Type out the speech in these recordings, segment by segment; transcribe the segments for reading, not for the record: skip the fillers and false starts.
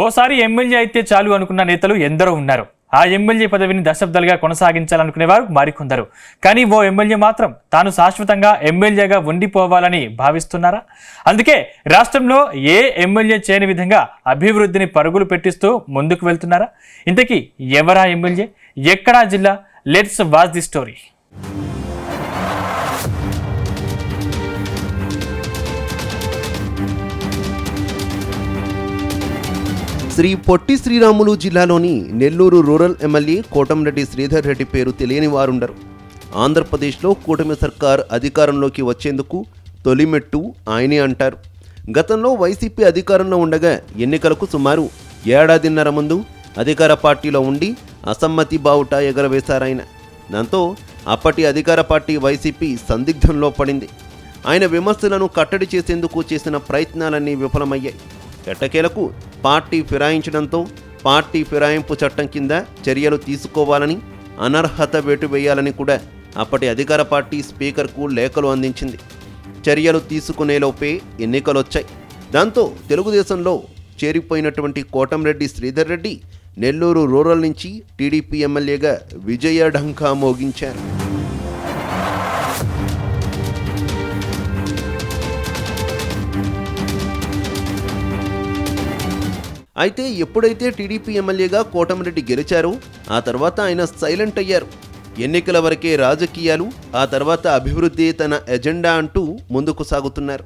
ఓసారి ఎమ్మెల్యే అయితే చాలు అనుకున్న నేతలు ఎందరో ఉన్నారు. ఆ ఎమ్మెల్యే పదవిని దశాబ్దాలుగా కొనసాగించాలనుకునేవారు మరికొందరు. కానీ ఓ ఎమ్మెల్యే మాత్రం తాను శాశ్వతంగా ఎమ్మెల్యేగా ఉండిపోవాలని భావిస్తున్నారా? అందుకే రాష్ట్రంలో ఏ ఎమ్మెల్యే చేయని విధంగా అభివృద్ధిని పరుగులు పెట్టిస్తూ ముందుకు వెళ్తున్నారా? ఇంతకీ ఎవరా ఎమ్మెల్యే, ఎక్కడా జిల్లా? Let's watch the story. Sri Potti Sriramulu జిల్లాలోని నెల్లూరు రూరల్ ఎమ్మెల్యే కోటంరెడ్డి శ్రీధర్ రెడ్డి పేరు తెలియని వారుండరు. ఆంధ్రప్రదేశ్లో కూటమి సర్కార్ అధికారంలోకి వచ్చేందుకు తొలిమెట్టు ఆయనే అంటారు. గతంలో వైసీపీ అధికారంలో ఉండగా ఎన్నికలకు సుమారు ఏడాదిన్నర ముందు అధికార పార్టీలో ఉండి అసమ్మతి బావుట ఎగరవేశారాయన. దాంతో అప్పటి అధికార పార్టీ వైసీపీ సందిగ్ధంలో పడింది. ఆయన విమర్శలను కట్టడి చేసేందుకు చేసిన ప్రయత్నాలన్నీ విఫలమయ్యాయి. ఎట్టకేలకు పార్టీ ఫిరాయించడంతో పార్టీ ఫిరాయింపు చట్టం కింద చర్యలు తీసుకోవాలని, అనర్హత వేటు వేయాలని కూడా అప్పటి అధికార పార్టీ స్పీకర్కు లేఖలు అందించింది. చర్యలు తీసుకునేలోపే ఎన్నికలొచ్చాయి. దాంతో తెలుగుదేశంలో చేరిపోయినటువంటి కోటంరెడ్డి శ్రీధర్ రెడ్డి నెల్లూరు రూరల్ నుంచి టీడీపీ ఎమ్మెల్యేగా విజయ ఢంకా మోగించారు. అయితే ఎప్పుడైతే టీడీపీ ఎమ్మెల్యేగా కోటంరెడ్డి గెలిచారో ఆ తర్వాత ఆయన సైలెంట్ అయ్యారు. ఎన్నికల వరకే రాజకీయాలు, ఆ తర్వాత అభివృద్ధి తన ఎజెండా అంటూ ముందుకు సాగుతున్నారు.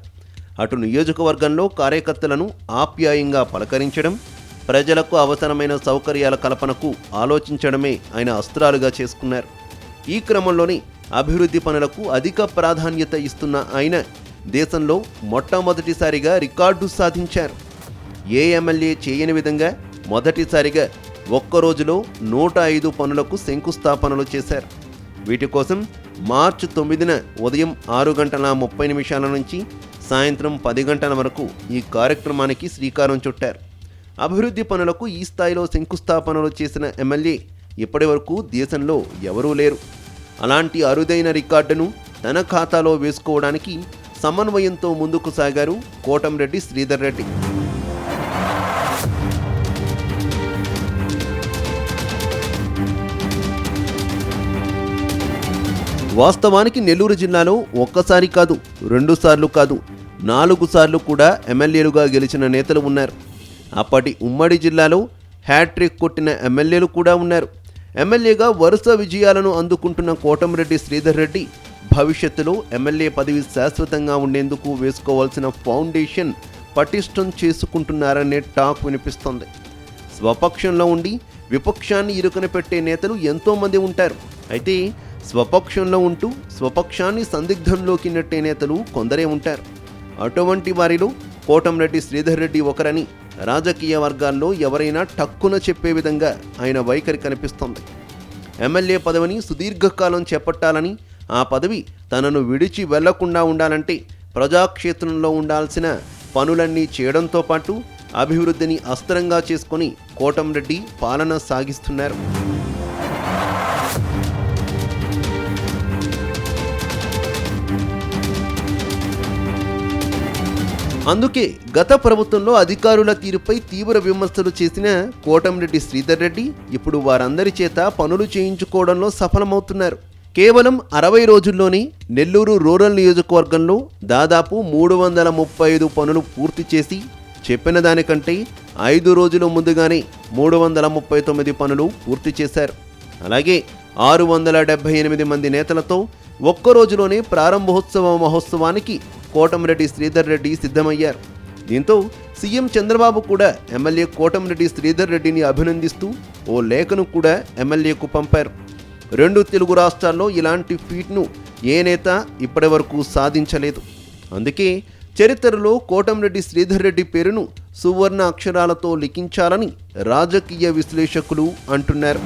అటు నియోజకవర్గంలో కార్యకర్తలను ఆప్యాయంగా పలకరించడం, ప్రజలకు అవసరమైన సౌకర్యాల కల్పనకు ఆలోచించడమే ఆయన అస్త్రాలుగా చేసుకున్నారు. ఈ క్రమంలోనే అభివృద్ధి పనులకు అధిక ప్రాధాన్యత ఇస్తున్న ఆయన దేశంలో మొట్టమొదటిసారిగా రికార్డు సాధించారు. ఏ ఎమ్మెల్యే చేయని విధంగా మొదటిసారిగా ఒక్కరోజులో 105 పనులకు శంకుస్థాపనలు చేశారు. వీటి కోసం మార్చి 9న ఉదయం 6:30 నుంచి సాయంత్రం 10 గంటల వరకు ఈ కార్యక్రమానికి శ్రీకారం చుట్టారు. అభివృద్ధి పనులకు ఈ స్థాయిలో శంకుస్థాపనలు చేసిన ఎమ్మెల్యే ఇప్పటి వరకు దేశంలో ఎవరూ లేరు. అలాంటి అరుదైన రికార్డును తన ఖాతాలో వేసుకోవడానికి సమన్వయంతో ముందుకు సాగారు కోటంరెడ్డి శ్రీధర్ రెడ్డి. వాస్తవానికి నెల్లూరు జిల్లాలో ఒక్కసారి కాదు, 2 సార్లు కాదు, 4 సార్లు కూడా ఎమ్మెల్యేలుగా గెలిచిన నేతలు ఉన్నారు. అప్పటి ఉమ్మడి జిల్లాలో హ్యాట్రిక్ కొట్టిన ఎమ్మెల్యేలు కూడా ఉన్నారు. ఎమ్మెల్యేగా వరుస విజయాలను అందుకుంటున్న కోటంరెడ్డి శ్రీధర్ రెడ్డి భవిష్యత్తులో ఎమ్మెల్యే పదవి శాశ్వతంగా ఉండేందుకు వేసుకోవాల్సిన ఫౌండేషన్ పటిష్టం చేసుకుంటున్నారనే టాక్ వినిపిస్తోంది. స్వపక్షంలో ఉండి విపక్షాన్ని ఇరుకున పెట్టే నేతలు ఎంతోమంది ఉంటారు. అయితే స్వపక్షంలో ఉంటూ స్వపక్షాన్ని సందిగ్ధంలోకి నెట్టే నేతలు కొందరే ఉంటారు. అటువంటి వారిలో కోటంరెడ్డి శ్రీధర్ రెడ్డి ఒకరని రాజకీయ వర్గాల్లో ఎవరైనా టక్కున చెప్పే విధంగా ఆయన వైఖరి కనిపిస్తోంది. ఎమ్మెల్యే పదవిని సుదీర్ఘకాలం చేపట్టాలని, ఆ పదవి తనను విడిచి వెళ్లకుండా ఉండాలంటే ప్రజాక్షేత్రంలో ఉండాల్సిన పనులన్నీ చేయడంతో పాటు అభివృద్ధిని అస్త్రంగా చేసుకొని కోటంరెడ్డి పాలన సాగిస్తున్నారు. అందుకే గత ప్రభుత్వంలో అధికారుల తీరుపై తీవ్ర విమర్శలు చేసిన కోటంరెడ్డి శ్రీధర్ రెడ్డి ఇప్పుడు వారందరి చేత పనులు చేయించుకోవడంలో సఫలమవుతున్నారు. కేవలం 60 రోజుల్లోనే నెల్లూరు రూరల్ నియోజకవర్గంలో దాదాపు 335 పనులు పూర్తి చేసి చెప్పిన దానికంటే 5 రోజుల ముందుగానే 339 పనులు పూర్తి చేశారు. అలాగే 678 మంది నేతలతో ఒక్క రోజులోనే ప్రారంభోత్సవ మహోత్సవానికి కోటంరెడ్డి శ్రీధర్ రెడ్డి సిద్ధమయ్యారు. దీంతో సీఎం చంద్రబాబు కూడా ఎమ్మెల్యే కోటంరెడ్డి శ్రీధర్ రెడ్డిని అభినందిస్తూ ఓ లేఖను కూడా ఎమ్మెల్యేకు పంపారు. 2 తెలుగు రాష్ట్రాల్లో ఇలాంటి ఫీట్ను ఏ నేత ఇప్పటి వరకు సాధించలేదు. అందుకే చరిత్రలో కోటంరెడ్డి శ్రీధర్ రెడ్డి పేరును సువర్ణ అక్షరాలతో లిఖించాలని రాజకీయ విశ్లేషకులు అంటున్నారు.